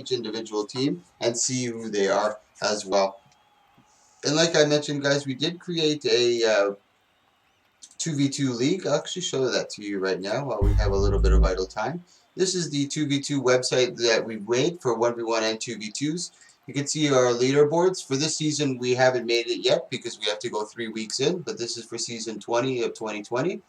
each individual team and see who they are as well. And like I mentioned, guys, we did create a 2v2 league. I'll actually show that to you right now while we have a little bit of idle time. This is the 2v2 website that we've made for 1v1 and 2v2s. You can see our leaderboards. For this season, we haven't made it yet because we have to go 3 weeks in, but this is for season 20 of 2020.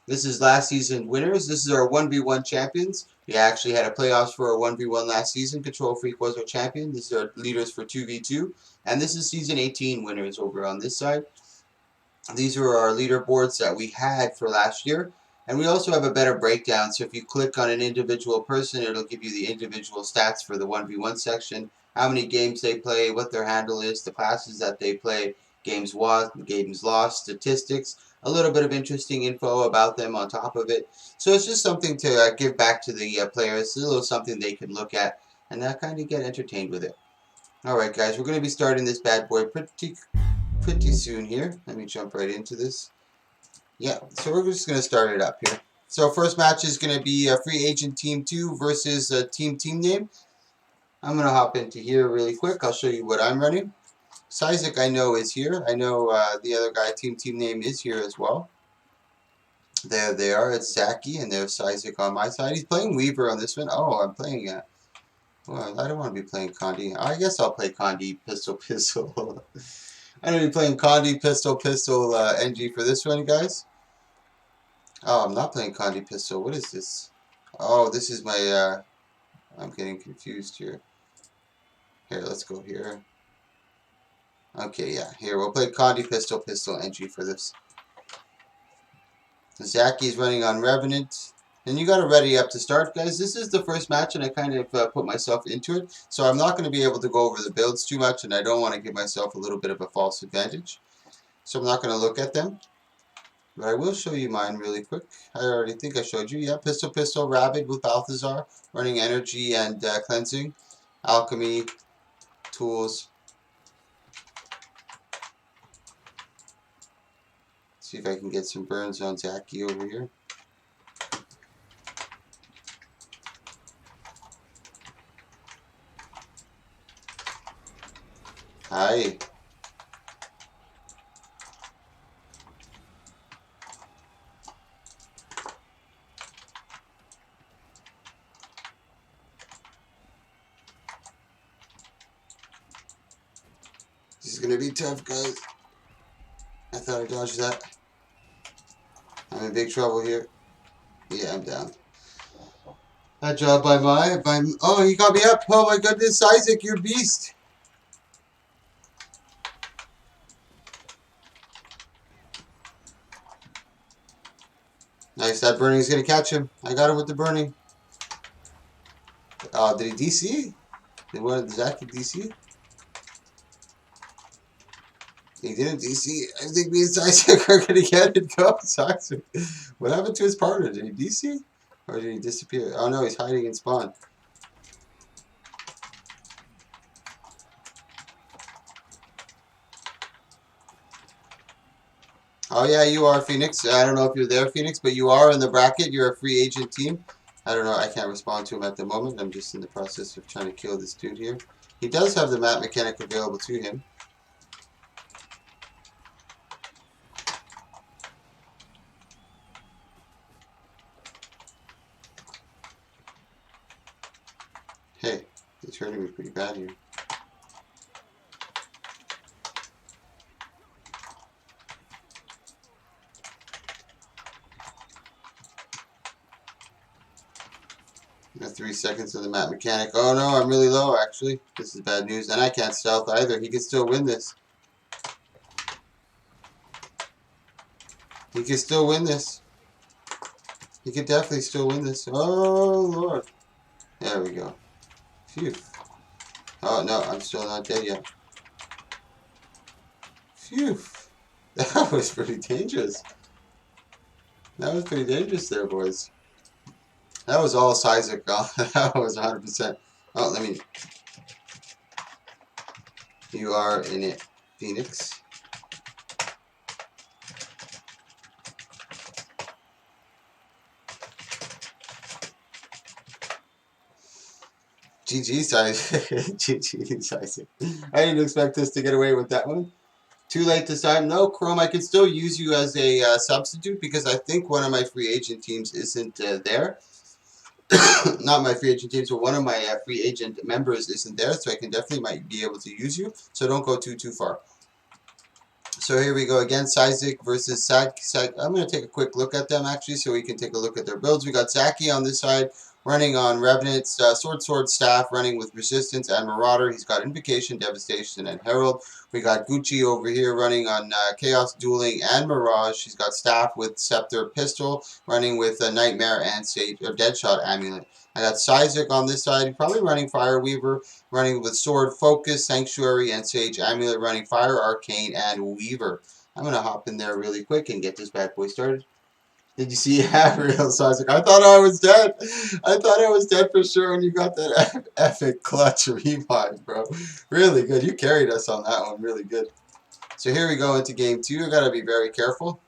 This is last season winners. This is our 1v1 champions. We actually had a playoffs for our 1v1 last season. Control Freak was our champion. These are leaders for 2v2. And this is season 18 winners over on this side. These are our leaderboards that we had for last year. And we also have a better breakdown. So if you click on an individual person, it'll give you the individual stats for the 1v1 section, how many games they play, what their handle is, the classes that they play, games won, games lost, statistics, a little bit of interesting info about them on top of it. So it's just something to give back to the players, a little something they can look at and kind of get entertained with it. Alright guys, we're going to be starting this bad boy pretty soon here. Let me jump right into this. Yeah, so we're just going to start it up here. So first match is going to be a free agent team 2 versus a team name. I'm going to hop into here really quick. I'll show you what I'm running. Sizik I know is here. I know the other guy team name is here as well. There they are. It's Zaki and there's Sizik on my side. He's playing Weaver on this one. Oh, I'm playing well, I don't want to be playing Condi. I guess I'll play Condi Pistol. I'm going to be playing Condi Pistol NG for this one, guys. Oh, I'm not playing Condi Pistol. What is this? Oh, this is my, I'm getting confused here. Here, let's go here. Okay, yeah, here, we'll play Condi Pistol NG for this. Zaki's running on Revenant. And you got to ready up to start, guys. This is the first match, and I kind of put myself into it. So I'm not going to be able to go over the builds too much, and I don't want to give myself a little bit of a false advantage. So I'm not going to look at them. But I will show you mine really quick. I already think I showed you. Yeah, Pistol, Rabid with Balthazar, running energy and cleansing, alchemy, tools. See if I can get some burns on Zaki over here. Hi. This is going to be tough, guys. I thought I dodged that. I'm in big trouble here. Yeah, I'm down. Bad job by oh, he got me up. Oh my goodness, Isaac, you're a beast. Nice, that burning's going to catch him. I got him with the burning. Did he DC? Did Zaki DC? He didn't DC. I think me and Isaac are going to get it. Go, Isaac. What happened to his partner? Did he DC? Or did he disappear? Oh no, he's hiding in spawn. Oh yeah, you are, Phoenix. I don't know if you're there, Phoenix, but you are in the bracket. You're a free agent team. I don't know. I can't respond to him at the moment. I'm just in the process of trying to kill this dude here. He does have the map mechanic available to him. Hey, he's hurting me pretty bad here. Got 3 seconds of the map mechanic. Oh no, I'm really low actually. This is bad news. And I can't stealth either. He can still win this. He can still win this. He can definitely still win this. Oh lord. There we go. Phew. Oh no, I'm still not dead yet. Phew. That was pretty dangerous. That was pretty dangerous there, boys. That was all Sizik. That was 100%. Oh, let me... You are in it, Phoenix. GG size. GG size. I didn't expect us to get away with that one. Too late to sign. No, Chrome, I can still use you as a substitute because I think one of my free agent teams isn't there. Not my free agent teams, but one of my free agent members isn't there, so I can definitely might be able to use you. So don't go too far. So here we go again, Sizik versus Sak. I'm going to take a quick look at them actually so we can take a look at their builds. We got Zaki on this side running on Revenant, Sword, Staff running with Resistance and Marauder. He's got Invocation, Devastation, and Herald. We got Gucci over here running on Chaos, Dueling, and Mirage. He's got Staff with Scepter, Pistol running with Nightmare and Sage, or Deadshot Amulet. I got Sizik on this side, probably running Fire Weaver, running with Sword, Focus, Sanctuary, and Sage Amulet, running Fire, Arcane, and Weaver. I'm going to hop in there really quick and get this bad boy started. Did you see real Sizik? I thought I was dead. I thought I was dead for sure when you got that epic clutch revive, bro. Really good. You carried us on that one. Really good. So here we go into game 2. I got to be very careful.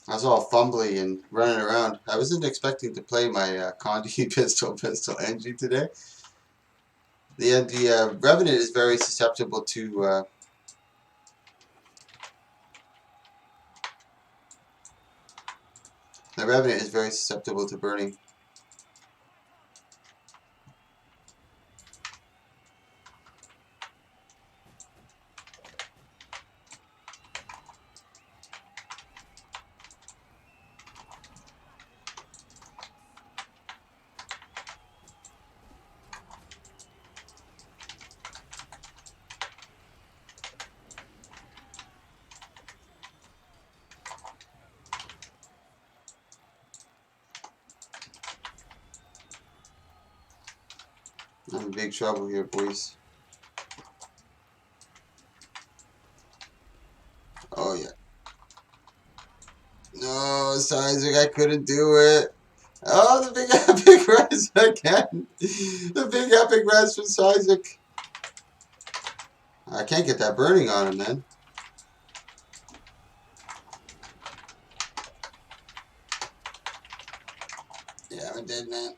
I was all fumbly and running around. I wasn't expecting to play my Condi pistol NG today. The Revenant is very susceptible to the Revenant is very susceptible to burning. I'm in big trouble here, boys. Oh, yeah. No, Sizik, I couldn't do it. Oh, the big epic res again. The big epic res from Sizik. I can't get that burning on him, then. Yeah, I'm dead, man.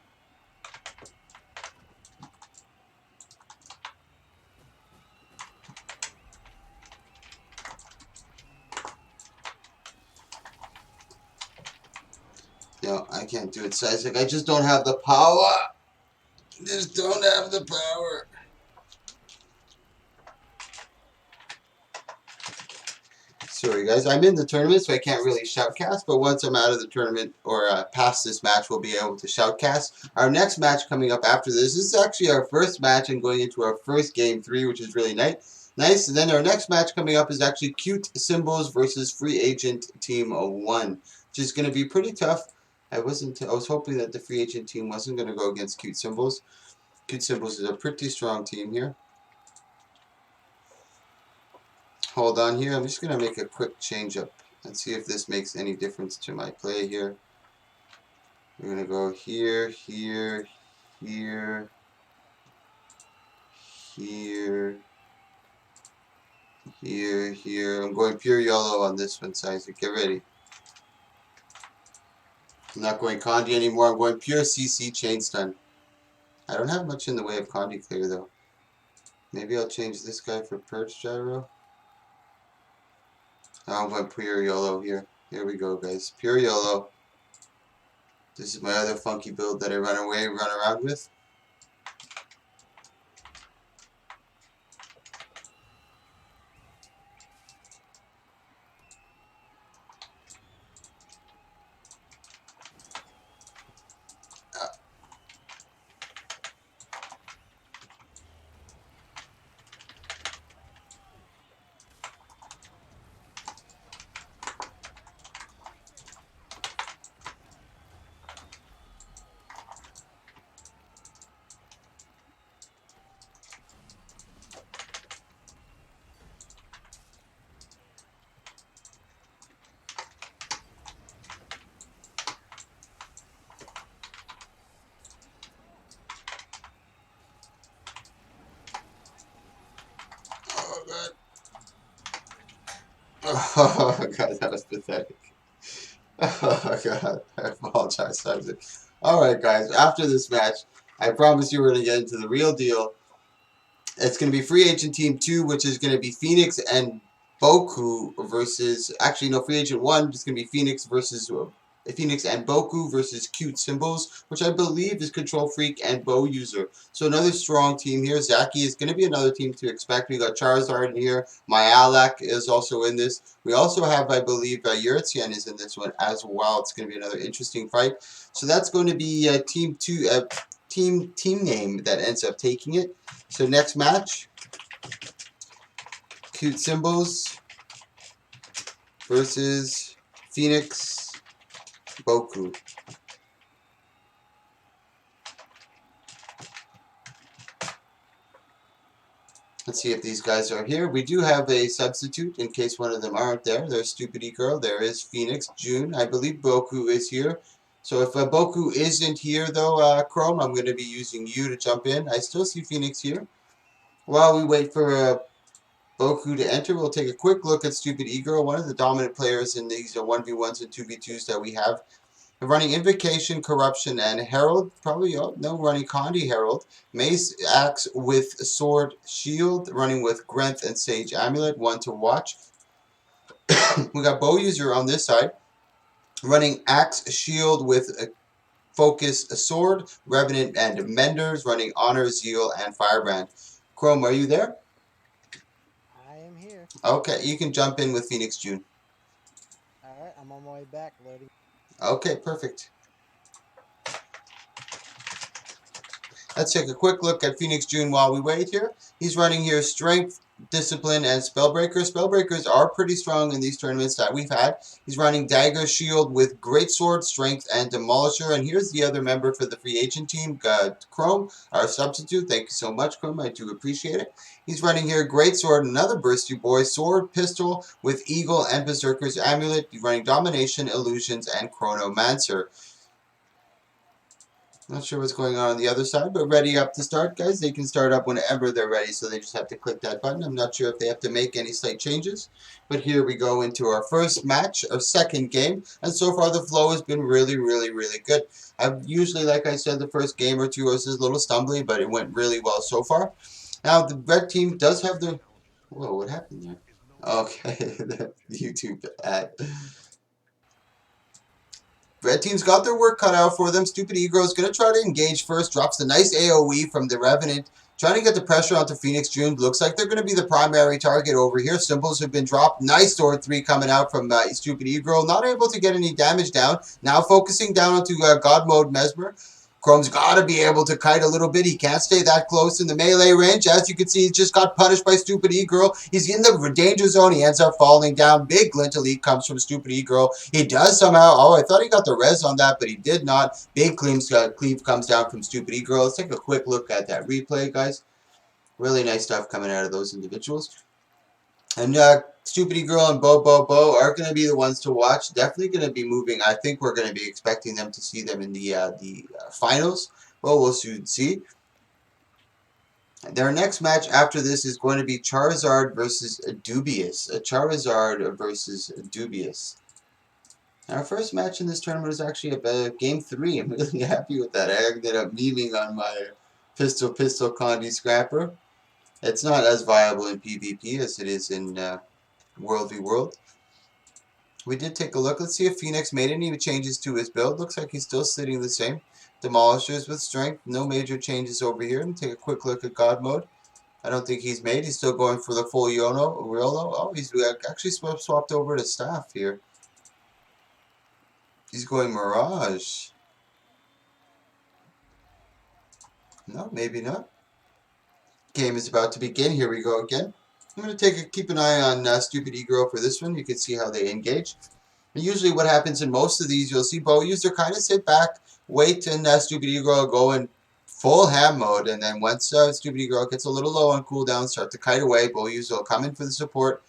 No, I can't do it, Sizik. I just don't have the power. Just don't have the power. Sorry, guys. I'm in the tournament, so I can't really shoutcast. But once I'm out of the tournament or past this match, we'll be able to shoutcast. Our next match coming up after this is actually our first match and going into our first game 3, which is really nice. And then our next match coming up is actually Cute Symbols versus Free Agent Team 1, which is going to be pretty tough. I was hoping that the free agent team wasn't going to go against Cute Symbols. Cute Symbols is a pretty strong team here. Hold on here. I'm just going to make a quick change up and see if this makes any difference to my play here. We're going to go here, here, here, here, here, here. I'm going pure yellow on this one, Sizik. Get ready. I'm not going Condi anymore. I'm going pure CC chain stun. I don't have much in the way of Condi clear though. Maybe I'll change this guy for Purge Gyro. Oh, I'm going pure YOLO here. Here we go, guys. Pure YOLO. This is my other funky build that I run around with. Oh god, that was pathetic. Oh god, I apologize, Isaac. Alright guys, after this match, I promise you we're going to get into the real deal. It's going to be Free Agent Team 2, which is going to be Phoenix and Boku versus... Actually, no, Free Agent 1 is going to be Phoenix versus... Phoenix and Boku versus Cute Symbols, which I believe is Control Freak and Bow User. So another strong team here. Zaki is going to be another team to expect. We got Charizard in here. Myalak is also in this. We also have, I believe, Yurtien is in this one as well. It's going to be another interesting fight. So that's going to be Team 2... team name that ends up taking it. So next match, Cute Symbols versus Phoenix Boku. Let's see if these guys are here. We do have a substitute in case one of them aren't there. There's Stupid E-Girl. There is Phoenix. June. I believe Boku is here. So if Boku isn't here, though, Chrome, I'm going to be using you to jump in. I still see Phoenix here. While we wait for Boku to enter, we'll take a quick look at Stupid E-Girl, one of the dominant players in these 1v1s and 2v2s that we have. Running Invocation, Corruption, and Herald. Probably no running Condi Herald. Mace Axe with Sword Shield. Running with Grenth and Sage Amulet. One to watch. We got Bow User on this side. Running Axe Shield with Focus Sword. Revenant and Menders. Running Honor, Zeal, and Firebrand. Chrome, are you there? I am here. Okay, you can jump in with Phoenix June. Alright, I'm on my way back, loading. Okay, perfect. Let's take a quick look at Phoenix June while we wait here. He's running here Strength, Discipline, and Spellbreaker. Spellbreakers are pretty strong in these tournaments that we've had. He's running Dagger, Shield with Greatsword, Strength, and Demolisher. And here's the other member for the free agent team, Chrome, our substitute. Thank you so much, Chrome. I do appreciate it. He's running here Greatsword, another bursty boy, Sword, Pistol with Eagle and Berserker's Amulet. He's running Domination, Illusions, and Chronomancer. Not sure what's going on the other side, but ready up to start, guys. They can start up whenever they're ready, so they just have to click that button. I'm not sure if they have to make any slight changes, but here we go into our first match, our second game, and so far the flow has been really, really, really good. I've usually, like I said, the first game or two was a little stumbly, but it went really well so far. Now, the red team does have the... Whoa, what happened there? Okay, the YouTube ad. Red team's got their work cut out for them. Stupid E-Girl is going to try to engage first. Drops the nice AoE from the Revenant. Trying to get the pressure onto Phoenix June. Looks like they're going to be the primary target over here. Symbols have been dropped. Nice Sword 3 coming out from Stupid E-Girl. Not able to get any damage down. Now focusing down onto God Mode Mesmer. Chrome's got to be able to kite a little bit. He can't stay that close in the melee range. As you can see, he just got punished by Stupid E-Girl. He's in the danger zone. He ends up falling down. Big glint elite comes from Stupid E-Girl. He does somehow... Oh, I thought he got the res on that, but he did not. Big cleave comes down from Stupid E-Girl. Let's take a quick look at that replay, guys. Really nice stuff coming out of those individuals. And Stupid E-Girl and Bo are going to be the ones to watch. Definitely going to be moving. I think we're going to be expecting them to see them in the finals. Well, we'll soon see. Their next match after this is going to be Charizard versus Dubious. Charizard versus Dubious. Our first match in this tournament was actually game 3. I'm really happy with that. I ended up memeing on my Pistol Condi Scrapper. It's not as viable in PvP as it is in World v World. We did take a look. Let's see if Phoenix made any changes to his build. Looks like he's still sitting the same. Demolishers with strength. No major changes over here. Let me take a quick look at God mode. I don't think he's made. He's still going for the full Rolo. Oh, he's actually swapped over to Staff here. He's going Mirage. No, maybe not. Game is about to begin. Here we go again. I'm going to keep an eye on Stupid E-Girl for this one. You can see how they engage. And usually what happens in most of these, you'll see Bow User kind of sit back, wait, and Stupid E-Girl go in full ham mode. And then once Stupid E-Girl gets a little low on cooldown, start to kite away. Bow User will come in for the support.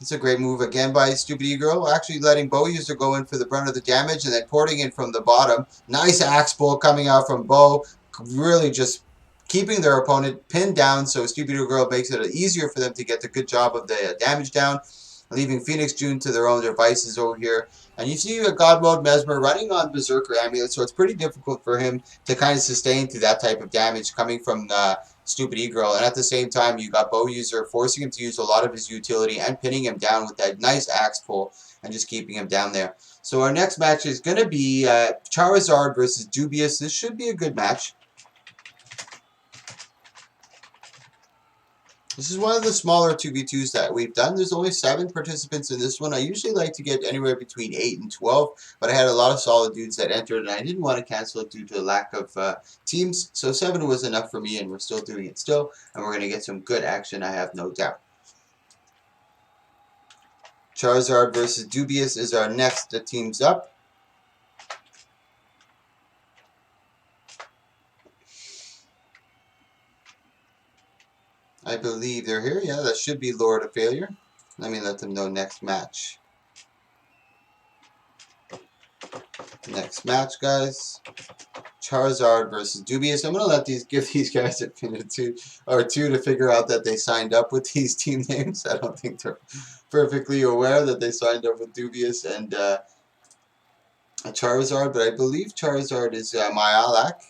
It's a great move again by Stupid E-Girl, actually letting Bow User go in for the brunt of the damage and then porting in from the bottom. Nice axe pull coming out from Bow, really just keeping their opponent pinned down, so Stupid E-Girl makes it easier for them to get the good job of the damage down. leaving Phoenix June to their own devices over here. And you see a God Mode Mesmer running on Berserker Amulet, so it's pretty difficult for him to kind of sustain through that type of damage coming from Stupid E-Girl. And at the same time, you got Bow User forcing him to use a lot of his utility and pinning him down with that nice axe pull and just keeping him down there. So our next match is going to be Charizard versus Dubious. This should be a good match. This is one of the smaller 2v2s that we've done. There's only 7 participants in this one. I usually like to get anywhere between 8 and 12, but I had a lot of solid dudes that entered, and I didn't want to cancel it due to a lack of teams. So 7 was enough for me, and we're still doing it still, and we're going to get some good action, I have no doubt. Charizard versus Dubious is our next teams up. I believe they're here. Yeah, that should be Lord of Failure. Let me let them know next match. Next match, guys. Charizard versus Dubious. I'm gonna give these guys a minute or two to figure out that they signed up with these team names. I don't think they're perfectly aware that they signed up with Dubious and Charizard, but I believe Charizard is Myalak.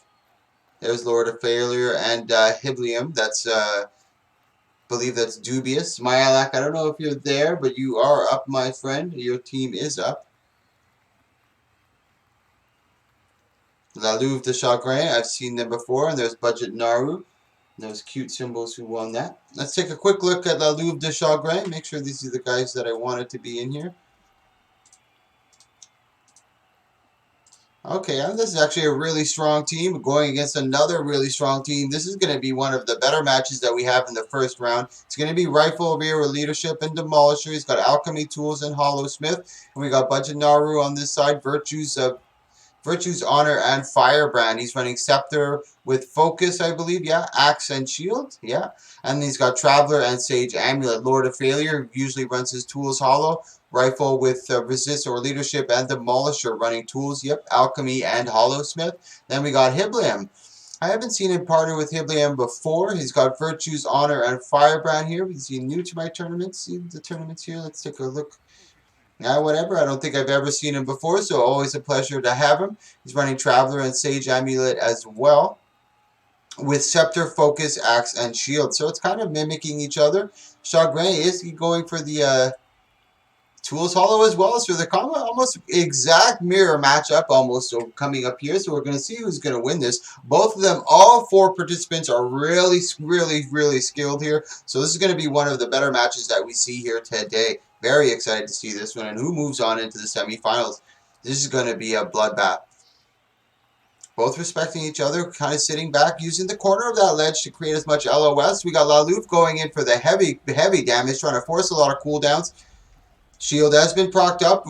There's Lord of Failure and Hiblium. That's believe that's Dubious. Myalak, I don't know if you're there, but you are up, my friend. Your team is up. La Louve de Chagrin, I've seen them before, and there's Budget Naru. Those cute symbols who won that. Let's take a quick look at La Louve de Chagrin. Make sure these are the guys that I wanted to be in here. Okay, this is actually a really strong team going against another really strong team. This is going to be one of the better matches that we have in the first round. It's going to be Rifle over here with Leadership and Demolisher. He's got Alchemy Tools and Hollow Smith. And we got Budget Naru on this side. Virtue's Honor and Firebrand. He's running Scepter with Focus, I believe. Yeah, Axe and Shield. Yeah. And he's got Traveler and Sage Amulet. Lord of Failure usually runs his Tools Hollow. Rifle with Resist or Leadership and Demolisher running Tools. Yep, Alchemy and Hollow Smith. Then we got Hiblium. I haven't seen him partner with Hiblium before. He's got Virtue's Honor and Firebrand here. Is he new to my tournaments? See the tournaments here? Let's take a look. Yeah, whatever. I don't think I've ever seen him before, so always a pleasure to have him. He's running Traveler and Sage Amulet as well, with Scepter, Focus, Axe, and Shield. So it's kind of mimicking each other. Chagrin is going for the Tools Hollow as well. So the almost exact mirror matchup almost coming up here. So we're going to see who's going to win this. Both of them, all 4 participants are really, really, really skilled here. So this is going to be one of the better matches that we see here today. Very excited to see this one. And who moves on into the semifinals? This is going to be a bloodbath. Both respecting each other, kind of sitting back, using the corner of that ledge to create as much LOS. We got La Louve going in for the heavy damage, trying to force a lot of cooldowns. Shield has been procced up,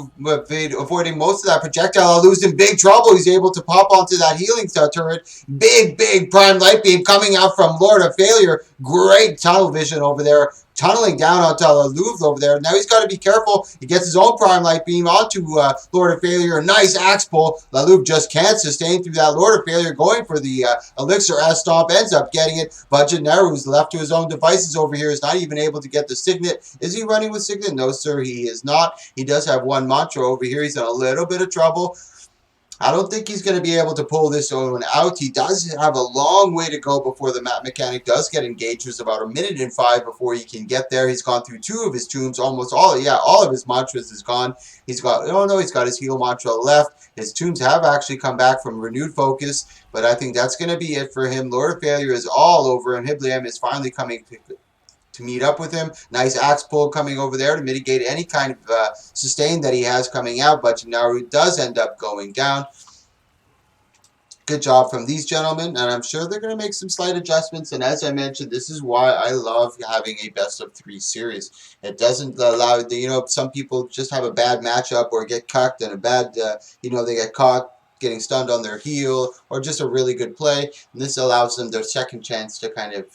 avoiding most of that projectile. Losing big trouble. He's able to pop onto that healing turret. Big prime light beam coming out from Lord of Failure. Great tunnel vision over there. Tunneling down onto La Louve over there. Now he's got to be careful. He gets his own prime light beam onto Lord of Failure. Nice axe pull. La Louve just can't sustain through that. Lord of Failure going for the elixir as Stomp ends up getting it. Budget Naru, who's left to his own devices over here, is not even able to get the Signet. Is he running with Signet? No, sir, he is not. He does have one mantra over here. He's in a little bit of trouble. I don't think he's going to be able to pull this one out. He does have a long way to go before the map mechanic does get engaged. There's about 1:05 before he can get there. He's gone through 2 of his tombs, almost all of his mantras is gone. He's got, oh no, he's got his heal mantra left. His tombs have actually come back from renewed focus, but I think that's going to be it for him. Lord of Failure is all over, and Hiblium is finally coming to meet up with him. Nice axe pull coming over there to mitigate any kind of sustain that he has coming out, but Naru does end up going down. Good job from these gentlemen, and I'm sure they're going to make some slight adjustments. And as I mentioned, this is why I love having a best-of-3 series. It doesn't allow, some people just have a bad matchup or get cucked and a bad, they get caught getting stunned on their heel or just a really good play. And this allows them their second chance to kind of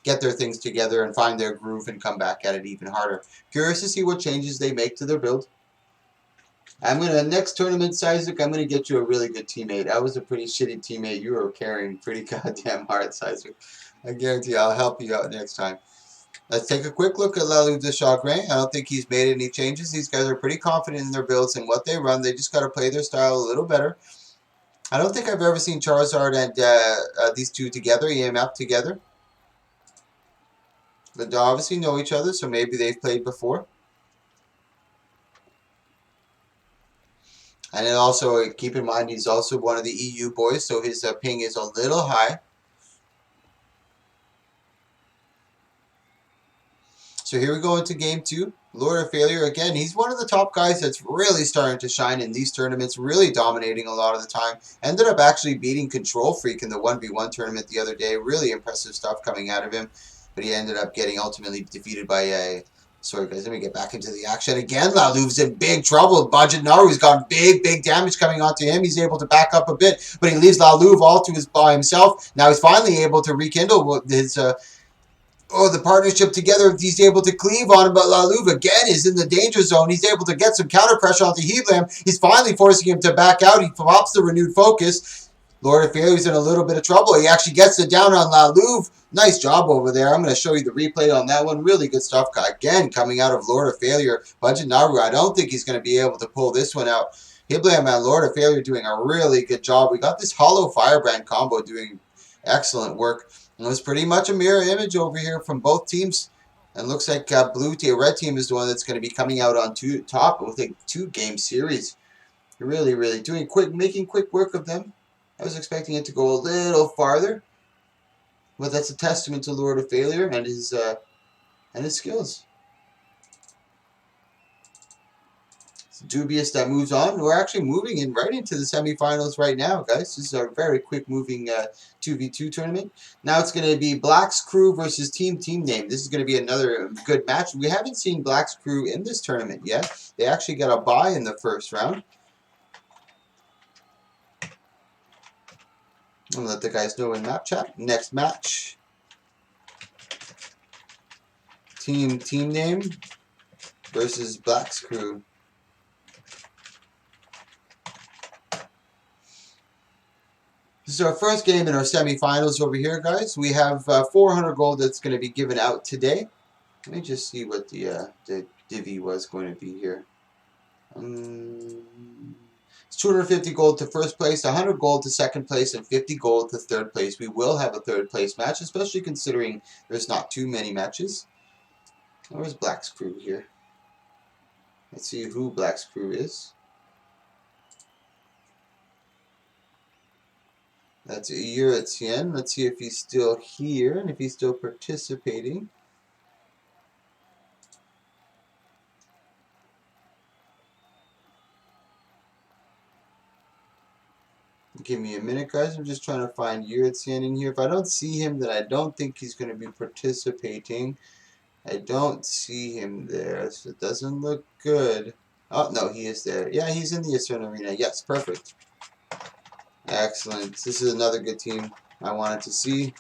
get their things together and find their groove and come back at it even harder. Curious to see what changes they make to their build. Next tournament, Isaac, I'm gonna get you a really good teammate. I was a pretty shitty teammate. You were carrying pretty goddamn hard, Isaac. I guarantee I'll help you out next time. Let's take a quick look at Lalu de Chagrin. I don't think he's made any changes. These guys are pretty confident in their builds and what they run. They just got to play their style a little better. I don't think I've ever seen Charizard and these two together, EMF together. They obviously know each other, so maybe they've played before. And then also, keep in mind, he's also one of the EU boys, so his ping is a little high. So here we go into game two. Lord of Failure, again, he's one of the top guys that's really starting to shine in these tournaments, really dominating a lot of the time. Ended up actually beating Control Freak in the 1v1 tournament the other day. Really impressive stuff coming out of him. But he ended up getting ultimately defeated by a... Sorry guys, let me get back into the action again. Lalu's in big trouble. Budget Naru's got big damage coming onto him. He's able to back up a bit, but he leaves Lalu all to his by himself. Now he's finally able to rekindle his... the partnership together, he's able to cleave on him, but Lalouve again is in the danger zone. He's able to get some counter pressure onto Heblam. He's finally forcing him to back out. He pops the renewed focus. Lord of Failure's in a little bit of trouble. He actually gets it down on Lalouve. Nice job over there. I'm going to show you the replay on that one. Really good stuff. Again, coming out of Lord of Failure. Budget Naru, I don't think he's going to be able to pull this one out. Hiblam and Lord of Failure doing a really good job. We got this Hollow Firebrand combo doing excellent work. It was pretty much a mirror image over here from both teams. And looks like red team is the one that's going to be coming out on top with a 2-game series. Really doing making quick work of them. I was expecting it to go a little farther, but that's a testament to Lord of Failure and his skills. Dubious that moves on. We're actually moving in right into the semifinals right now, guys. This is a very quick moving 2v2 tournament. Now it's going to be Black's Crew versus Team Name. This is going to be another good match. We haven't seen Black's Crew in this tournament yet. They actually got a bye in the first round. I'll let the guys know in map chat. Next match. Team Name versus Black's Crew. This is our first game in our semifinals over here, guys. We have 400 gold that's going to be given out today. Let me just see what the divvy was going to be here. It's 250 gold to first place, 100 gold to second place, and 50 gold to third place. We will have a third place match, especially considering there's not too many matches. Where's Black's Crew here? Let's see who Black's Crew is. That's Euratien. Let's see if he's still here and if he's still participating. Give me a minute, guys. I'm just trying to find Euratien in here. If I don't see him, then I don't think he's going to be participating. I don't see him there, so it doesn't look good. Oh, no, he is there. Yeah, he's in the Eastern Arena. Yes, perfect. Excellent. This is another good team I wanted to see.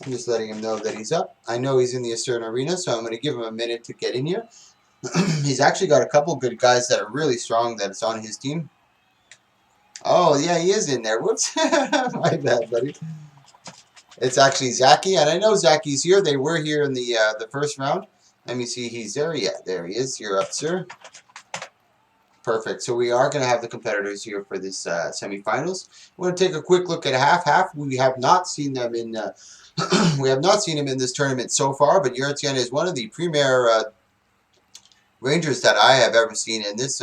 I'm just letting him know that he's up. I know he's in the Eastern Arena, so I'm going to give him a minute to get in here. He's actually got a couple good guys that are really strong that's on his team. Oh, yeah, he is in there. Whoops. My bad, buddy. It's actually Zaki, and I know Zaki's here. They were here in the first round. Let me see. He's there. Yeah, there he is. You're up, sir. Perfect. So we are going to have the competitors here for this semifinals. We're going to take a quick look at half. We have not seen them in. We have not seen him in this tournament so far, but Euratien is one of the premier Rangers that I have ever seen in this.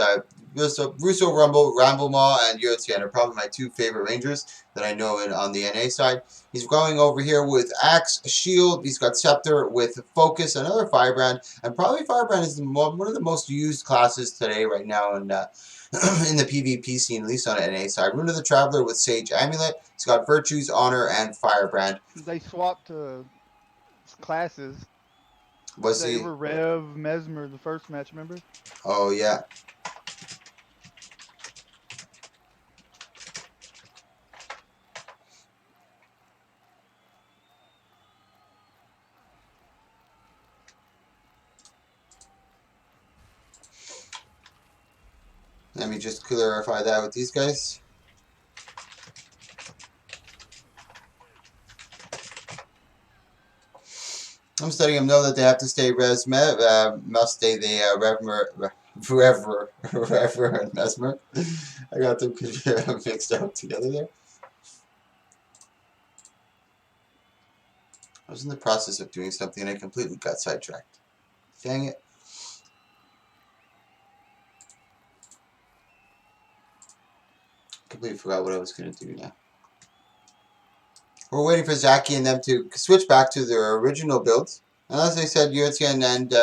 Russo Ramblemall, and Euratien are probably my two favorite Rangers that I know on the NA side. He's going over here with Axe, Shield. He's got Scepter with Focus, another Firebrand, and probably Firebrand is one of the most used classes today right now in in the PvP scene, at least on the NA side. Rune of the Traveler with Sage Amulet. He's got Virtues, Honor, and Firebrand. They swapped classes. Was They he? were Rev, Mesmer the first match, remember? Oh, yeah. Let me just clarify that with these guys. I'm just letting them know that they have to stay must stay the Rever and Mesmer. I got them mixed up together there. I was in the process of doing something and I completely got sidetracked. Dang it. Completely forgot what I was going to do now. We're waiting for Zaki and them to switch back to their original builds. And as I said, Yurtian and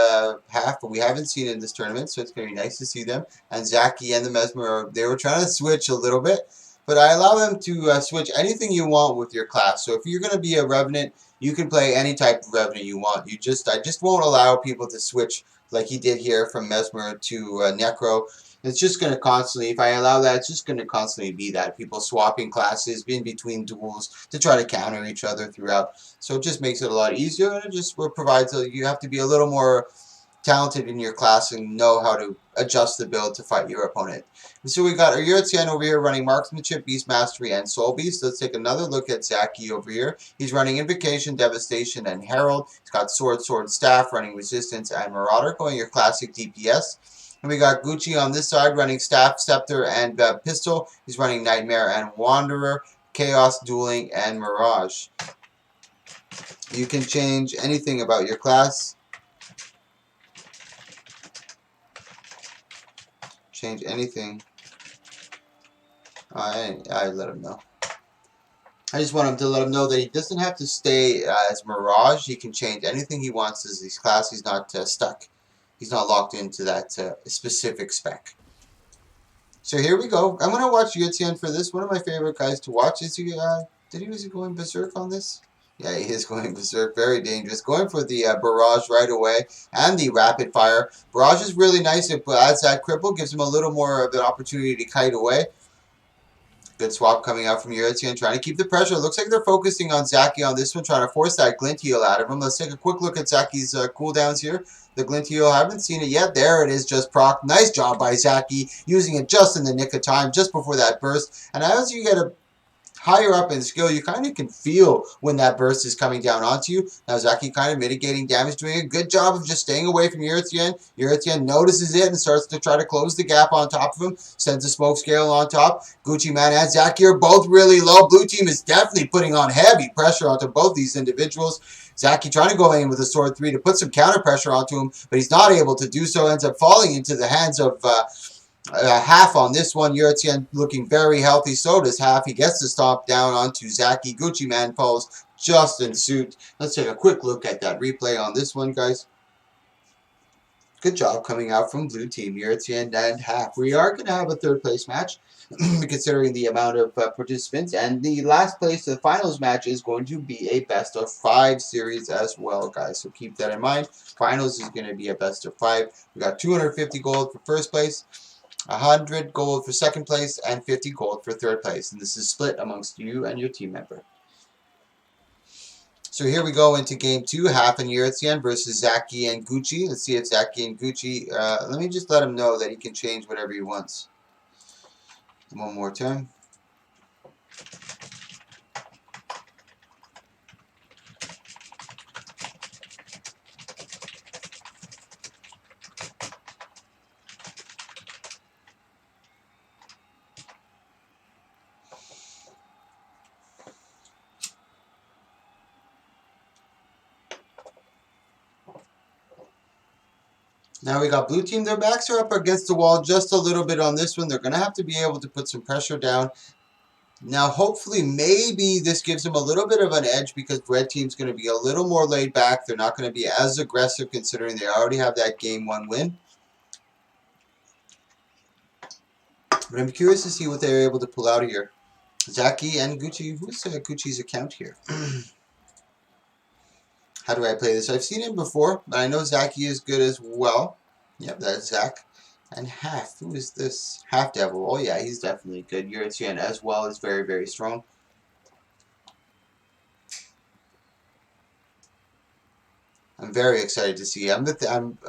Half, but we haven't seen in this tournament, so it's going to be nice to see them. And Zaki and the Mesmer, they were trying to switch a little bit, but I allow them to switch anything you want with your class. So if you're going to be a Revenant, you can play any type of Revenant you want. I just won't allow people to switch like he did here from Mesmer to Necro. It's just going to constantly, if I allow that, it's just going to constantly be that. People swapping classes in between duels to try to counter each other throughout. So it just makes it a lot easier, and it just provides, you have to be a little more talented in your class and know how to adjust the build to fight your opponent. And so we got our Yurtien over here running Marksmanship, Beast Mastery, and Soul Beast. Let's take another look at Zaki over here. He's running Invocation, Devastation, and Herald. He's got Sword, Staff, running Resistance, and Marauder, going your classic DPS. And we got Gucci on this side running Staff, Scepter, and Pistol. He's running Nightmare and Wanderer, Chaos, Dueling, and Mirage. You can change anything about your class. Change anything. I let him know. I just want him to let him know that he doesn't have to stay as Mirage. He can change anything he wants as his class. He's not stuck. He's not locked into that specific spec. So here we go. I'm gonna watch Yurtien for this. One of my favorite guys to watch. Is he? Was he going berserk on this? Yeah, he is going berserk. Very dangerous. Going for the barrage right away and the rapid fire. Barrage is really nice. It adds that cripple, gives him a little more of an opportunity to kite away. Good swap coming out from Yurtien, trying to keep the pressure. It looks like they're focusing on Zaki on this one, trying to force that glint heal out of him. Let's take a quick look at Zaki's cooldowns here. The glint heal, haven't seen it yet. There it is, just proc. Nice job by Zaki, using it just in the nick of time, just before that burst. And as you get a higher up in skill, you kind of can feel when that burst is coming down onto you. Now Zaki kind of mitigating damage, doing a good job of just staying away from Yurtien. Yurtien notices it and starts to try to close the gap on top of him. Sends a smoke scale on top. Gucci Man and Zaki are both really low. Blue team is definitely putting on heavy pressure onto both these individuals. Zaki trying to go in with a sword 3 to put some counter pressure onto him, but he's not able to do so. Ends up falling into the hands of Half on this one. Yurtien looking very healthy. So does Half. He gets the stomp down onto Zaki. Gucci Man falls just in suit. Let's take a quick look at that replay on this one, guys. Good job coming out from blue team. Yurtien and Half. We are going to have a third place match, considering the amount of participants. And the last place, the finals match, is going to be a best of 5 series as well, guys. So keep that in mind. Finals is going to be a best of 5. We got 250 gold for first place, 100 gold for second place, and 50 gold for third place. And this is split amongst you and your team member. So here we go into game 2, Half and Yurtien versus Zaki and Gucci. Let's see if Zaki and Gucci, let me just let him know that he can change whatever he wants. One more time. Now we got blue team. Their backs are up against the wall just a little bit on this one. They're going to have to be able to put some pressure down. Now, hopefully, maybe this gives them a little bit of an edge because red team's going to be a little more laid back. They're not going to be as aggressive considering they already have that game 1 win. But I'm curious to see what they're able to pull out of here. Zaki and Gucci. Who's Gucci's account here? How do I play this? I've seen him before, but I know Zaki is good as well. Yep, that's Zach. And Half. Who is this? Half Devil. Oh, yeah, he's definitely good. Yurtien as well is very, very strong. I'm very excited to see. I'm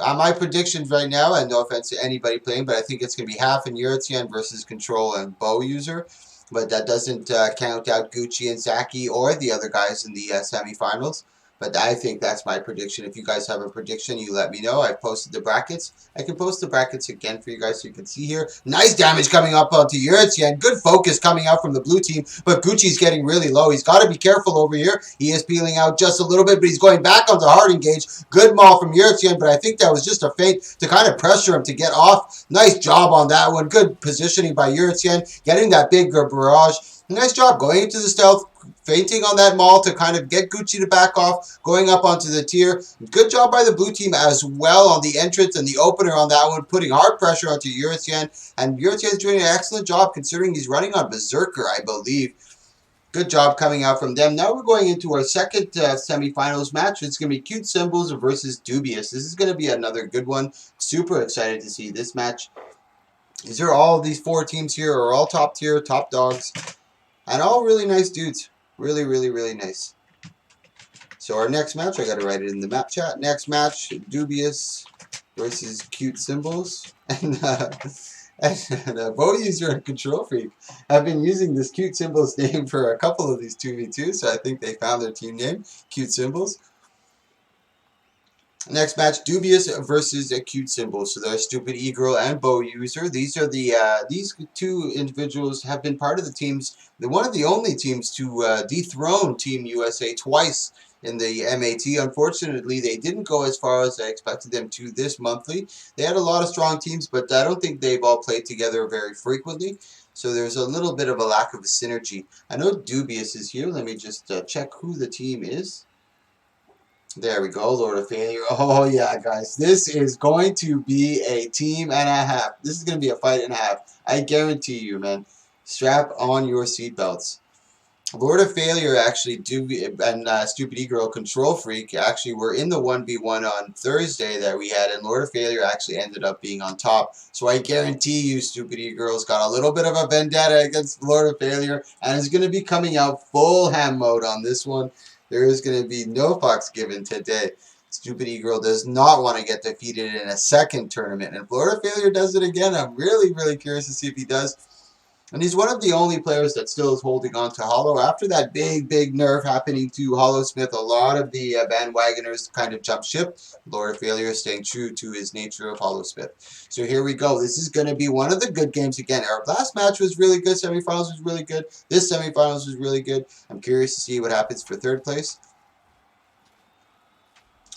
on my predictions right now, and no offense to anybody playing, but I think it's going to be half in Eurotien versus Control and Bow user. But that doesn't count out Gucci and Zaki or the other guys in the semifinals. But I think that's my prediction. If you guys have a prediction, you let me know. I've posted the brackets. I can post the brackets again for you guys so you can see here. Nice damage coming up onto Eurotien. Good focus coming out from the blue team, but Gucci's getting really low. He's got to be careful over here. He is peeling out just a little bit, but he's going back onto hard engage. Good maul from Eurotien, but I think that was just a feint to kind of pressure him to get off. Nice job on that one. Good positioning by Eurotien, getting that big barrage. Nice job going into the stealth, feinting on that maul to kind of get Gucci to back off, going up onto the tier. Good job by the blue team as well on the entrance and the opener on that one, putting hard pressure onto Eurotien. And Eurotien is doing an excellent job considering he's running on Berserker, I believe. Good job coming out from them. Now we're going into our second semifinals match. It's going to be Cute Symbols versus Dubious. This is going to be another good one. Super excited to see this match. These are all these four teams here are all top tier, top dogs, and all really nice dudes. Really, really, really nice. So our next match, I got to write it in the map chat. Next match, Dubious versus Cute Symbols. And Bow User and Control Freak have been using this Cute Symbols name for a couple of these 2v2s, so I think they found their team name, Cute Symbols. Next match, Dubious versus a Cute Symbol. So there's Stupid E-Girl and Bow User. These are the these two individuals have been part of the teams, one of the only teams to dethrone Team USA twice in the MAT. Unfortunately, they didn't go as far as I expected them to this monthly. They had a lot of strong teams, but I don't think they've all played together very frequently. So there's a little bit of a lack of a synergy. I know Dubious is here. Let me just check who the team is. There we go, Lord of Failure. Oh, yeah, guys. This is going to be a team and a half. This is going to be a fight and a half. I guarantee you, man. Strap on your seatbelts. Lord of Failure actually and Stupid E-Girl Control Freak actually were in the 1v1 on Thursday that we had, and Lord of Failure actually ended up being on top. So I guarantee you Stupid E-Girl's got a little bit of a vendetta against Lord of Failure and is going to be coming out full ham mode on this one. There is going to be no fucks given today. Stupid E-Girl does not want to get defeated in a second tournament. And if Lord of Failure does it again, I'm really, really curious to see if he does. And he's one of the only players that still is holding on to Hollow. After that big nerf happening to Hollow Smith, a lot of the bandwagoners kind of jumped ship. Lord of Failure staying true to his nature of Hollow Smith. So here we go. This is going to be one of the good games again. Our last match was really good. Semifinals was really good. This semifinals was really good. I'm curious to see what happens for third place.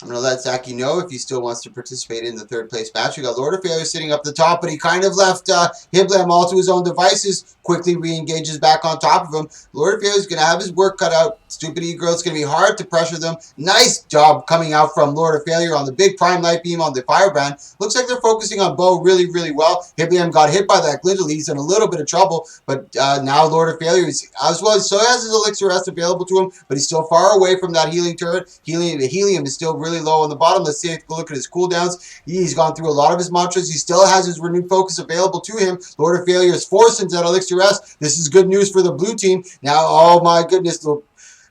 I'm going to let Zaki know if he still wants to participate in the third place match. We got Lord of Failure sitting up the top, but he kind of left Hiblam all to his own devices. Quickly re-engages back on top of him. Lord of Failure is going to have his work cut out. Stupid E-Girl, it's going to be hard to pressure them. Nice job coming out from Lord of Failure on the big prime light beam on the firebrand. Looks like they're focusing on Bow really, really well. Hiblam got hit by that Glindle. He's in a little bit of trouble, but now Lord of Failure is as well. So has his Elixir Rest available to him, but he's still far away from that healing turret. The helium is still really low on the bottom. Let's take a look at his cooldowns. He's gone through a lot of his mantras. He still has his renewed focus available to him. Lord of Failure is forced into that Elixir Rest. This is good news for the blue team. Now, oh my goodness, the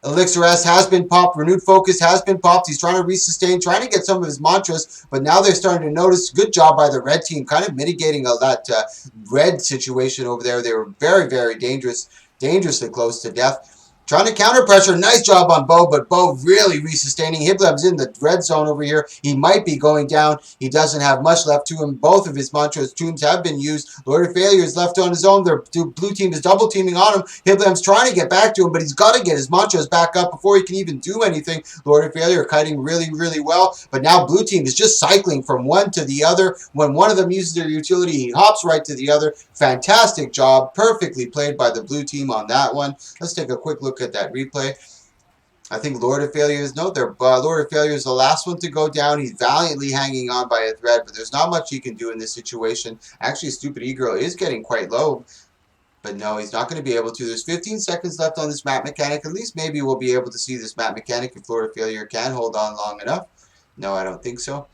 Elixir S has been popped. Renewed Focus has been popped. He's trying to resustain, trying to get some of his mantras, but now they're starting to notice. Good job by the red team, kind of mitigating that red situation over there. They were very dangerously close to death. Trying to counter pressure. Nice job on Bow, but Bow really resustaining. Hiblam's in the red zone over here. He might be going down. He doesn't have much left to him. Both of his mantras tombs have been used. Lord of Failure is left on his own. Their blue team is double teaming on him. Hiblam's trying to get back to him, but he's got to get his mantras back up before he can even do anything. Lord of Failure kiting really well, but now blue team is just cycling from one to the other. When one of them uses their utility, he hops right to the other. Fantastic job. Perfectly played by the blue team on that one. Let's take a quick look at that replay. I think Lord of Failure is Lord of Failure is the last one to go down. He's valiantly hanging on by a thread, but there's not much he can do in this situation. Actually, Stupid E-Girl is getting quite low, but no, he's not going to be able to. There's 15 seconds left on this map mechanic. At least maybe we'll be able to see this map mechanic if Lord of Failure can hold on long enough. No, I don't think so.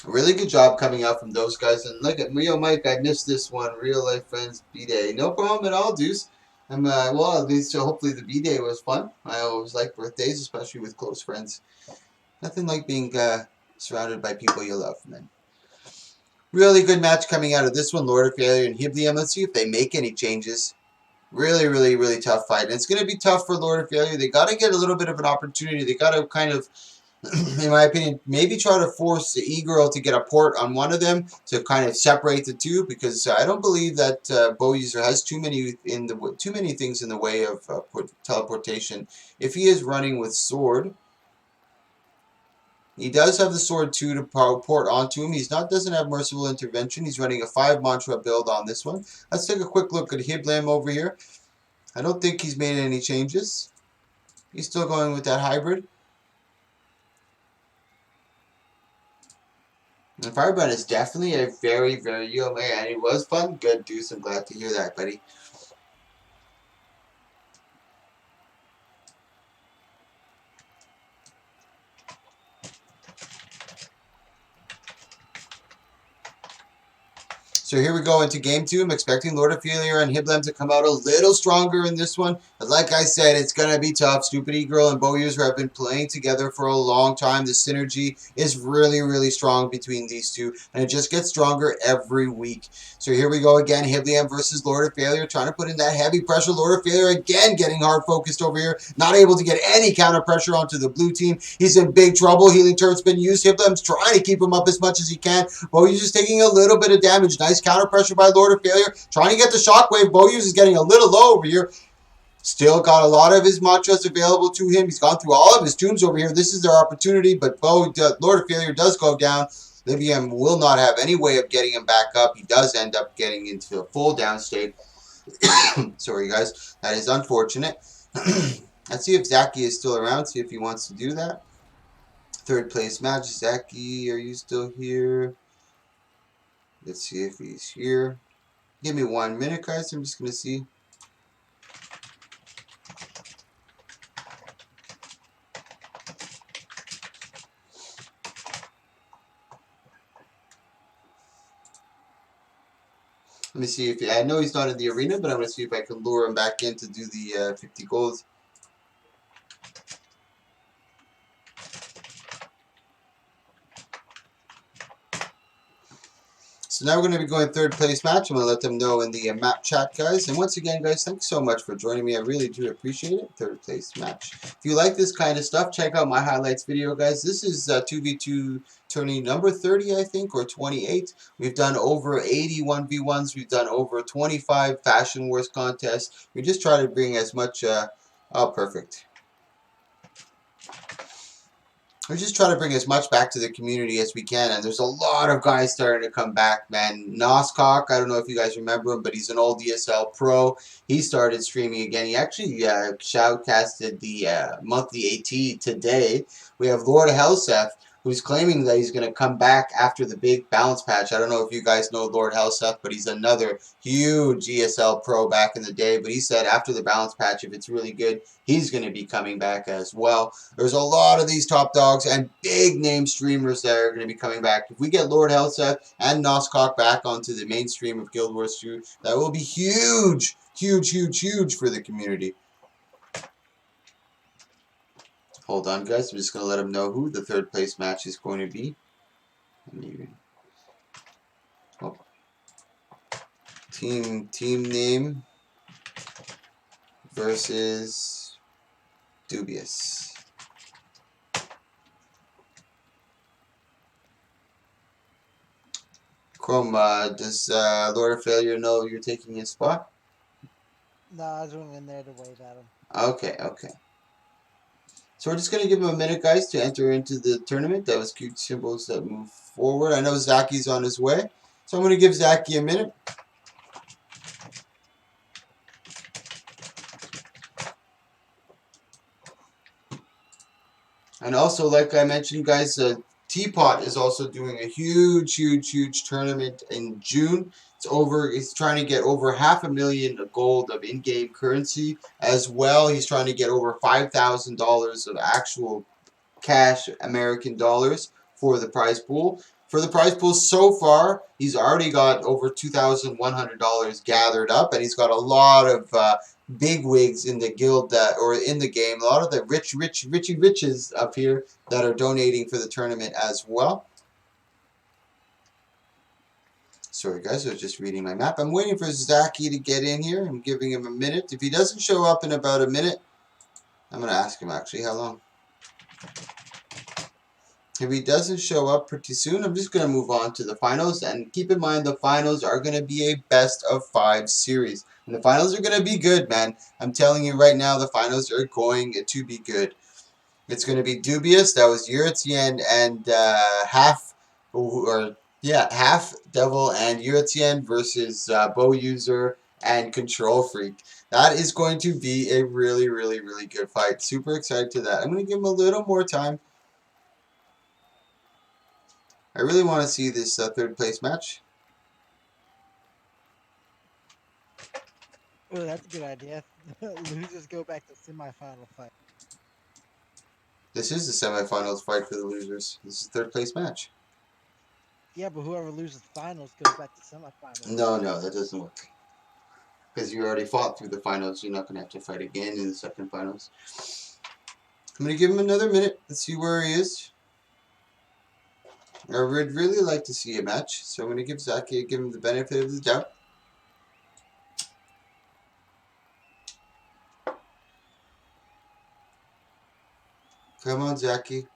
Really good job coming out from those guys. And look at Rio Mike, I missed this one. Real life friends B-Day. No problem at all, Deuce. Well, at least hopefully the B-Day was fun. I always like birthdays, especially with close friends. Nothing like being surrounded by people you love, man. Really good match coming out of this one, Lord of Failure and Hiblium. Let's see if they make any changes. Really, really, really tough fight. And it's going to be tough for Lord of Failure. They got to get a little bit of an opportunity. They got to kind of, in my opinion, maybe try to force the E-Girl to get a port on one of them to kind of separate the two, because I don't believe that Bow User has too many things in the way of teleportation. If he is running with sword, he does have the sword 2 to port onto him. He's doesn't have merciful intervention. He's running a 5 mantra build on this one. Let's take a quick look at Hiblam over here. I don't think he's made any changes. He's still going with that hybrid. And Firebrand is definitely a very, very UMA, and it was fun. Good, Deuce. I'm glad to hear that, buddy. So here we go into game 2. I'm expecting Lord of Failure and Hiblam to come out a little stronger in this one. But like I said, it's going to be tough. Stupid E-Girl and Bow User have been playing together for a long time. The synergy is really, really strong between these two. And it just gets stronger every week. So here we go again. Hiblam versus Lord of Failure. Trying to put in that heavy pressure. Lord of Failure again getting hard focused over here. Not able to get any counter pressure onto the blue team. He's in big trouble. Healing turret's been used. Hiblam's trying to keep him up as much as he can. Bow User's taking a little bit of damage. Nice counter pressure by Lord of Failure. Trying to get the shockwave. Bow User is getting a little low over here. Still got a lot of his mantras available to him. He's gone through all of his tombs over here. This is their opportunity, but Lord of Failure does go down. Livium will not have any way of getting him back up. He does end up getting into a full down state. Sorry, guys. That is unfortunate. Let's see if Zaki is still around. See if he wants to do that. Third place match. Zaki, are you still here? Let's see if he's here. Give me 1 minute, guys. I'm just going to see. Let me see if I know he's not in the arena, but I'm going to see if I can lure him back in to do the 50 gold. So now we're going to be going third place match. I'm going to let them know in the map chat, guys. And once again, guys, thanks so much for joining me. I really do appreciate it. Third place match. If you like this kind of stuff, check out my highlights video, guys. This is 2v2 tourney number 30, I think, or 28. We've done over 80 1v1s. We've done over 25 Fashion Wars contests. We just try to bring as much... oh, perfect. We just try to bring as much back to the community as we can, and there's a lot of guys starting to come back, man. Noscock, I don't know if you guys remember him, but he's an old ESL pro. He started streaming again. He actually shoutcasted the monthly AT today. We have Lord Helseth, who's claiming that he's going to come back after the big balance patch. I don't know if you guys know Lord Helseth, but he's another huge ESL pro back in the day. But he said after the balance patch, if it's really good, he's going to be coming back as well. There's a lot of these top dogs and big name streamers that are going to be coming back. If we get Lord Helseth and Noscock back onto the mainstream of Guild Wars 2, that will be huge, huge, huge, huge for the community. Hold on, guys. I'm just going to let them know who the third place match is going to be. Oh. Team name versus Dubious. Chrome, does Lord of Failure know you're taking his spot? No, I was going in there to wave at him. Okay, okay. So we're just going to give him a minute, guys, to enter into the tournament. That was cute symbols that move forward. I know Zaki's on his way. So I'm going to give Zaki a minute. And also, like I mentioned, guys, Teapot is also doing a huge, huge, huge tournament in June. He's trying to get over $500,000 gold of in-game currency as well. He's trying to get over $5,000 of actual cash American dollars for the prize pool. For the prize pool so far, he's already got over $2,100 gathered up, and he's got a lot of big wigs in the guild that, or in the game. A lot of the richy riches up here that are donating for the tournament as well. Sorry guys, I was just reading my map. I'm waiting for Zaki to get in here. I'm giving him a minute. If he doesn't show up in about a minute, I'm going to ask him actually how long. If he doesn't show up pretty soon, I'm just going to move on to the finals. And keep in mind, the finals are going to be a best of 5 series. And the finals are going to be good, man. I'm telling you right now, the finals are going to be good. It's going to be dubious. That was Yuretien and half Devil and Yuretien versus Bow User and Control Freak. That is going to be a really, really, really good fight. Super excited to that. I'm going to give him a little more time. I really want to see this third place match. Oh, that's a good idea. Losers go back to semifinal fight. This is the semifinals fight for the losers. This is third place match. Yeah, but whoever loses finals goes back to semifinals. No, that doesn't work. Because you already fought through the finals. You're not going to have to fight again in the second finals. I'm going to give him another minute. Let's see where he is. I would really like to see a match. So I'm going to give Zaki, give him the benefit of the doubt. Come on, Zaki.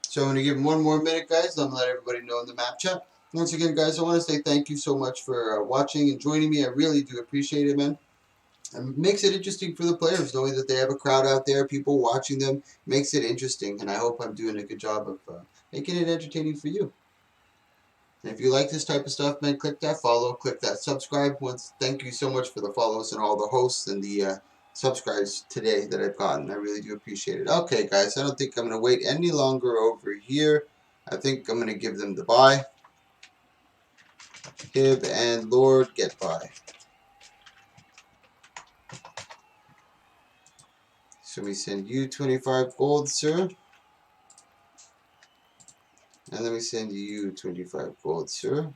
So I'm going to give him one more minute, guys. I'm going to let everybody know in the map chat. Once again, guys, I want to say thank you so much for watching and joining me. I really do appreciate it, man. It makes it interesting for the players, knowing that they have a crowd out there, people watching them. Makes it interesting, and I hope I'm doing a good job of making it entertaining for you. And if you like this type of stuff, man, click that follow, click that subscribe. Thank you so much for the follows and all the hosts and the subscribes today that I've gotten. I really do appreciate it. Okay, guys, I don't think I'm going to wait any longer over here. I think I'm going to give them the bye. Hib and Lord get by. So we send you 25 gold, sir. And let me send you 25 gold, sir.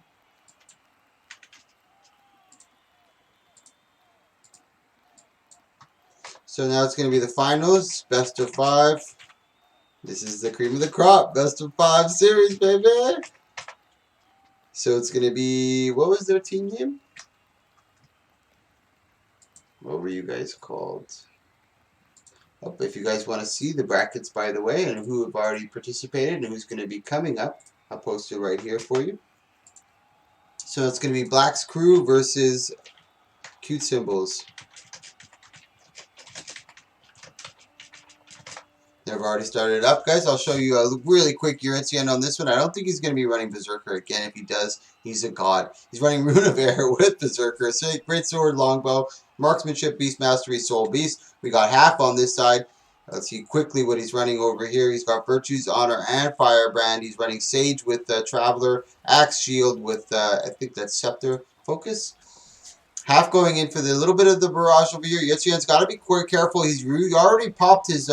So now it's going to be the finals, best of 5. This is the cream of the crop, best of 5 series, baby. So it's going to be, what was their team name? What were you guys called? Oh, if you guys want to see the brackets, by the way, and who have already participated and who's going to be coming up, I'll post it right here for you. So it's going to be Black's Crew versus Cute Symbols. They've already started up, guys. I'll show you a really quick Yuretien on this one. I don't think he's going to be running Berserker again. If he does, he's a god. He's running Rune of Air with Berserker. Great Sword, Longbow, Marksmanship, Beast Mastery, Soul Beast. We got half on this side. Let's see quickly what he's running over here. He's got Virtues, Honor, and Firebrand. He's running Sage with Traveler, Axe Shield with, I think that's Scepter Focus. Half going in for the little bit of the barrage over here. Yuretien got to be quite careful. He's already popped his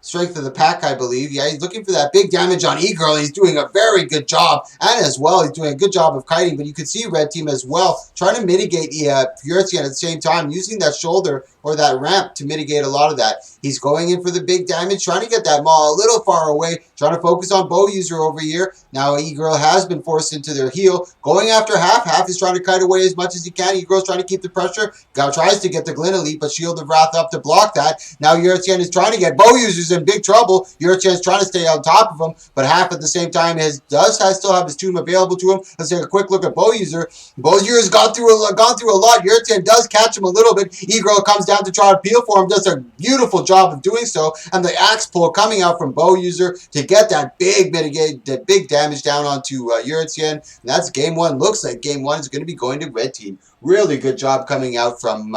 strength of the pack, I believe. Yeah, he's looking for that big damage on E-Girl. He's doing a very good job. And as well, he's doing a good job of kiting. But you can see Red Team as well trying to mitigate Yuretien at the same time, using that shoulder or that ramp to mitigate a lot of that. He's going in for the big damage, trying to get that Maul a little far away, trying to focus on Bow User over here. Now E-Girl has been forced into their heel. Going after Half. Half is trying to kite away as much as he can. E-Girl's trying to keep the pressure. Tries to get the Glyn Elite, but Shield of Wrath up to block that. Now Yuretien is trying to get Bow Users in big trouble. Yurchen's trying to stay on top of him, but Half at the same time still have his tomb available to him. Let's take a quick look at Bow User. Bow User has gone through a lot. Yurchen does catch him a little bit. E-Girl comes down to try to peel for him. Does a beautiful job of doing so. And the axe pull coming out from Bow User to get that big damage down onto Yurchen. And that's game 1. Looks like game 1 is going to be going to Red Team. Really good job coming out from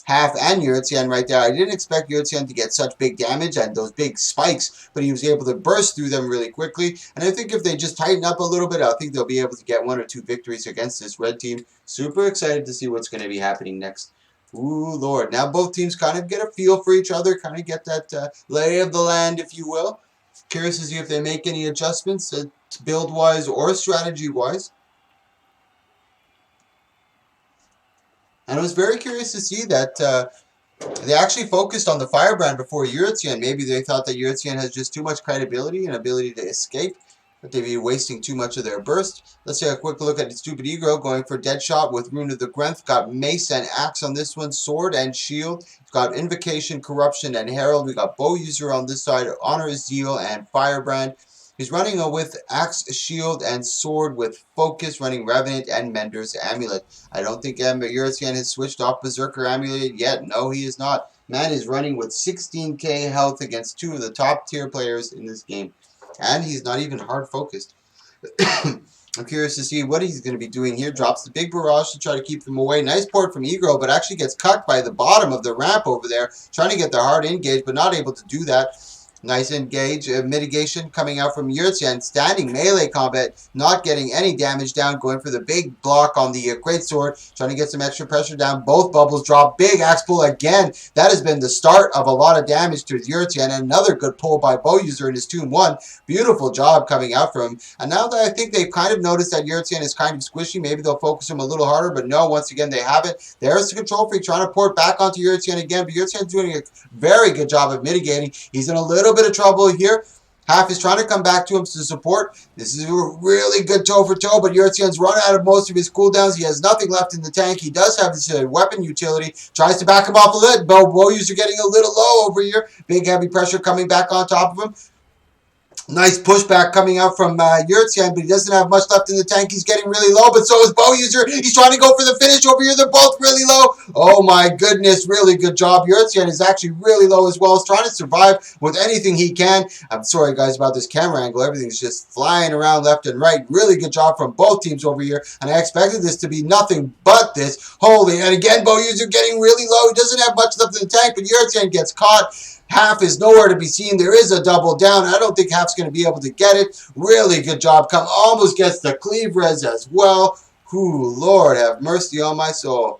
Half and Yuretien right there. I didn't expect Yuretien to get such big damage and those big spikes, but he was able to burst through them really quickly. And I think if they just tighten up a little bit, I think they'll be able to get 1 or 2 victories against this Red Team. Super excited to see what's going to be happening next. Ooh, Lord. Now both teams kind of get a feel for each other, kind of get that lay of the land, if you will. Curious to see if they make any adjustments build-wise or strategy-wise. And I was very curious to see that they actually focused on the Firebrand before Yurtien. Maybe they thought that Yurtien has just too much credibility and ability to escape, that they'd be wasting too much of their burst. Let's take a quick look at Stupid Ego going for Deadshot with Rune of the Grenth. Got Mace and Axe on this one, Sword and Shield. Got Invocation, Corruption, and Herald. We got Bow User on this side, Honor, Zeal, and Firebrand. He's running with Axe, Shield, and Sword with Focus, running Revenant and Mender's Amulet. I don't think Yurtien has switched off Berserker Amulet yet. No, he is not. Man is running with 16k health against two of the top tier players in this game. And he's not even hard focused. I'm curious to see what he's going to be doing here. Drops the big barrage to try to keep them away. Nice port from Egro, but actually gets cut by the bottom of the ramp over there. Trying to get the hard engage, but not able to do that. Nice engage, mitigation coming out from Yurtien. Standing melee combat, not getting any damage down. Going for the big block on the greatsword. Trying to get some extra pressure down. Both bubbles drop. Big axe pull again. That has been the start of a lot of damage to Yurtien. And another good pull by Bow User in his Tomb 1. Beautiful job coming out from him. And now that I think they've kind of noticed that Yurtien is kind of squishy, maybe they'll focus him a little harder. But no, once again, they haven't. There's the control freak trying to port back onto Yurtien again. But Yurtien's doing a very good job of mitigating. He's in a little bit of trouble here. Half is trying to come back to him to support. This is a really good toe-for-toe, but Yurtien's run out of most of his cooldowns. He has nothing left in the tank. He does have this weapon utility. Tries to back him off a little. Bow User getting a little low over here. Big heavy pressure coming back on top of him. Nice pushback coming out from Yurtien, but he doesn't have much left in the tank. He's getting really low, but so is Bow User. He's trying to go for the finish over here. They're both really low. Oh my goodness, really good job. Yurtien is actually really low as well. He's trying to survive with anything he can. I'm sorry, guys, about this camera angle. Everything's just flying around left and right. Really good job from both teams over here, and I expected this to be nothing but this. Holy, and again, Bow User getting really low. He doesn't have much left in the tank, but Yurtien gets caught. Half is nowhere to be seen. There is a double down. I don't think Half's going to be able to get it. Really good job. Almost gets the cleave res as well. Ooh, Lord, have mercy on my soul.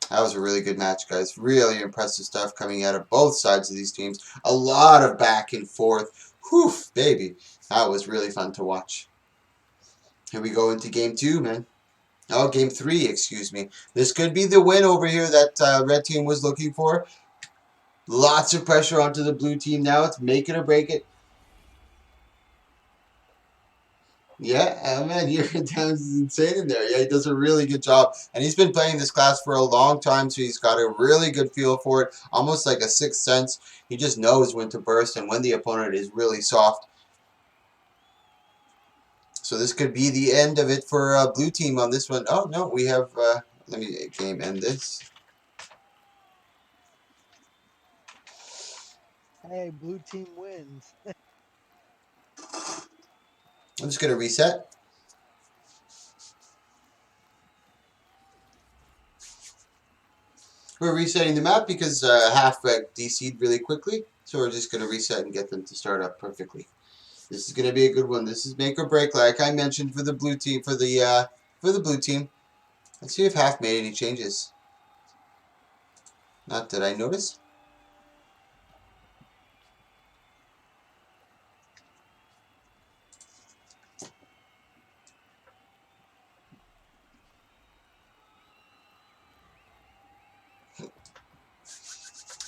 That was a really good match, guys. Really impressive stuff coming out of both sides of these teams. A lot of back and forth. Whew, baby. That was really fun to watch. Here we go into game 2, man. Oh, game 3, excuse me. This could be the win over here that red team was looking for. Lots of pressure onto the blue team now. It's make it or break it. Yeah, man, Yurtien is insane in there. Yeah, he does a really good job. And he's been playing this class for a long time, so he's got a really good feel for it. Almost like a sixth sense. He just knows when to burst and when the opponent is really soft. So this could be the end of it for blue team on this one. Oh, no, we have... let me game end this. Hey, blue team wins. I'm just going to reset. We're resetting the map because half DC'd really quickly. So we're just going to reset and get them to start up perfectly. This is going to be a good one. This is make or break, like I mentioned for the blue team. For the blue team. Let's see if half made any changes. Not that I notice.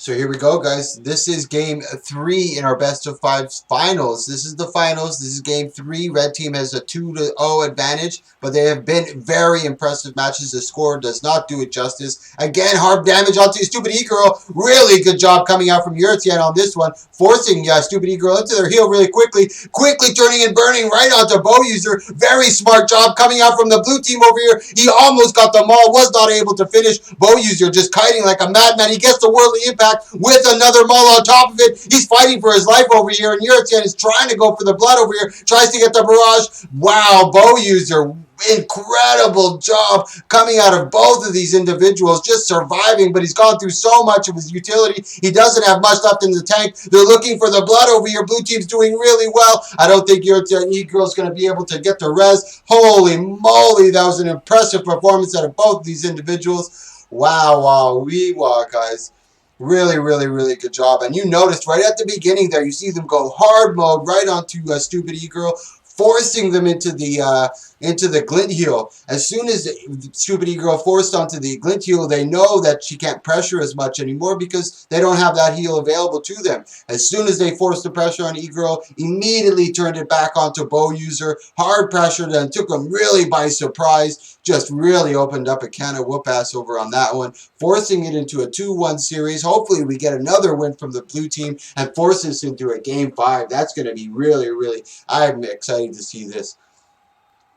So here we go, guys. This is game 3 in our best of 5 finals. This is the finals. This is game 3. Red team has a 2-0 advantage, but they have been very impressive matches. The score does not do it justice. Again, hard damage onto Stupid E-Girl. Really good job coming out from Yurtien on this one, forcing Stupid E-Girl into their heel really quickly. Quickly turning and burning right onto Bow User. Very smart job coming out from the blue team over here. He almost got the maul, was not able to finish. Bow User just kiting like a madman. He gets the worldly impact with another maul on top of it. He's fighting for his life over here, and Yurtien is trying to go for the blood over here. Tries to get the barrage. Wow, Bow User incredible job coming out of both of these individuals, just surviving, but he's gone through so much of his utility. He doesn't have much left in the tank. They're looking for the blood over here. Blue team's doing really well. I don't think your E-Girl's going to be able to get the res. Holy moly, that was an impressive performance out of both of these individuals. Wow, wow, wow, guys. Really, really, really good job. And you noticed right at the beginning there, you see them go hard mode right onto Stupid E-Girl, forcing them into the glint heel. As soon as Stupid E-Girl forced onto the glint heel, they know that she can't pressure as much anymore because they don't have that heel available to them. As soon as they forced the pressure on E-Girl, immediately turned it back onto Bow User, hard pressured and took them really by surprise. Just really opened up a can of whoop ass over on that one, forcing it into a 2-1 series. Hopefully we get another win from the blue team and force this into a game 5. That's going to be really, really, I'm excited to see this.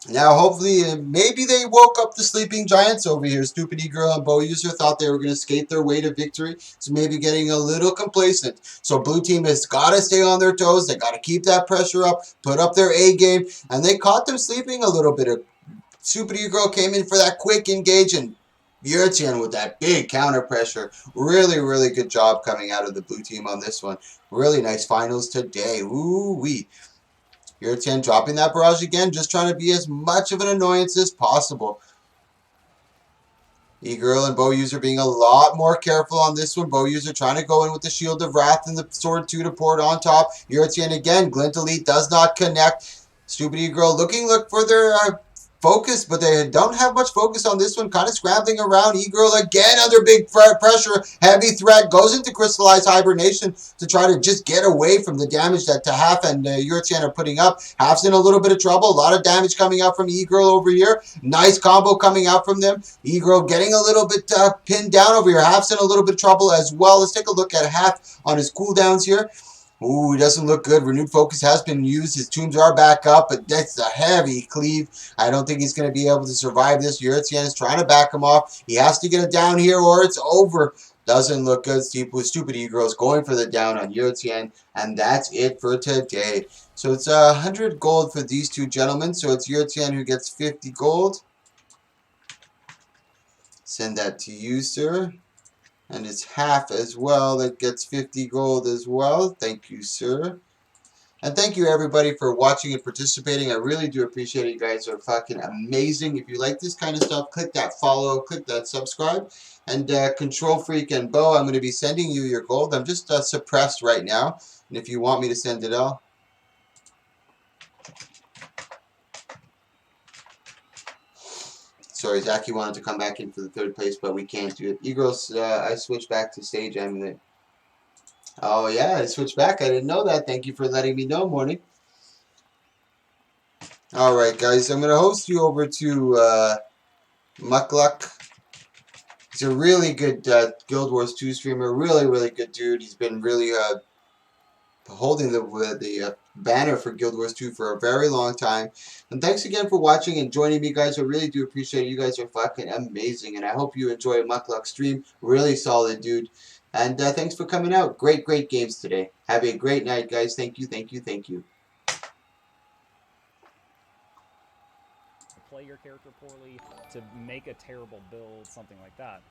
Now, hopefully, maybe they woke up the sleeping giants over here. Stupid E-Girl and Bow User thought they were going to skate their way to victory. So maybe getting a little complacent. So blue team has got to stay on their toes. They got to keep that pressure up, put up their A game. And they caught them sleeping a little bit. Stupid E-Girl came in for that quick engage, and Yurtian with that big counter pressure. Really, really good job coming out of the blue team on this one. Really nice finals today. Ooh-wee. Yurtian dropping that barrage again, just trying to be as much of an annoyance as possible. E-Girl and Bow User being a lot more careful on this one. Bow User trying to go in with the Shield of Wrath and the Sword 2 to pour it on top. Yurtian again. Glint Elite does not connect. Stupid E-Girl look for their focus, but they don't have much focus on this one. Kind of scrambling around. E-Girl again under big pressure. Heavy threat. Goes into Crystallized Hibernation to try to just get away from the damage that Half and Yurtian are putting up. Half's in a little bit of trouble. A lot of damage coming out from E-Girl over here. Nice combo coming out from them. E-Girl getting a little bit pinned down over here. Half's in a little bit of trouble as well. Let's take a look at Half on his cooldowns here. Ooh, he doesn't look good. Renewed focus has been used. His tombs are back up, but that's a heavy cleave. I don't think he's going to be able to survive this. Yurtian is trying to back him off. He has to get it down here or it's over. Doesn't look good. Stupid E-Girl's going for the down on Yurtian, and that's it for today. So it's 100 gold for these two gentlemen. So it's Yurtian who gets 50 gold. Send that to you, sir. And it's Half as well that gets 50 gold as well. Thank you, sir. And thank you, everybody, for watching and participating. I really do appreciate it. You guys are fucking amazing. If you like this kind of stuff, click that follow, click that subscribe. And Control Freak and Bo, I'm going to be sending you your gold. I'm just suppressed right now. And if you want me to send it all, sorry, Zach, you wanted to come back in for the 3rd place, but we can't do it. Eagles, I switched back to stage. Oh, yeah, I switched back. I didn't know that. Thank you for letting me know, Morning. All right, guys, I'm going to host you over to Muckluck. He's a really good Guild Wars 2 streamer. Really, really good dude. He's been really holding the banner for Guild Wars 2 for a very long time. And thanks again for watching and joining me, guys. I really do appreciate it. You guys are fucking amazing. And I hope you enjoy Muckluck's stream. Really solid dude. And thanks for coming out. Great, great games today. Have a great night, guys. Thank you, thank you, thank you. Play your character poorly, to make a terrible build, something like that.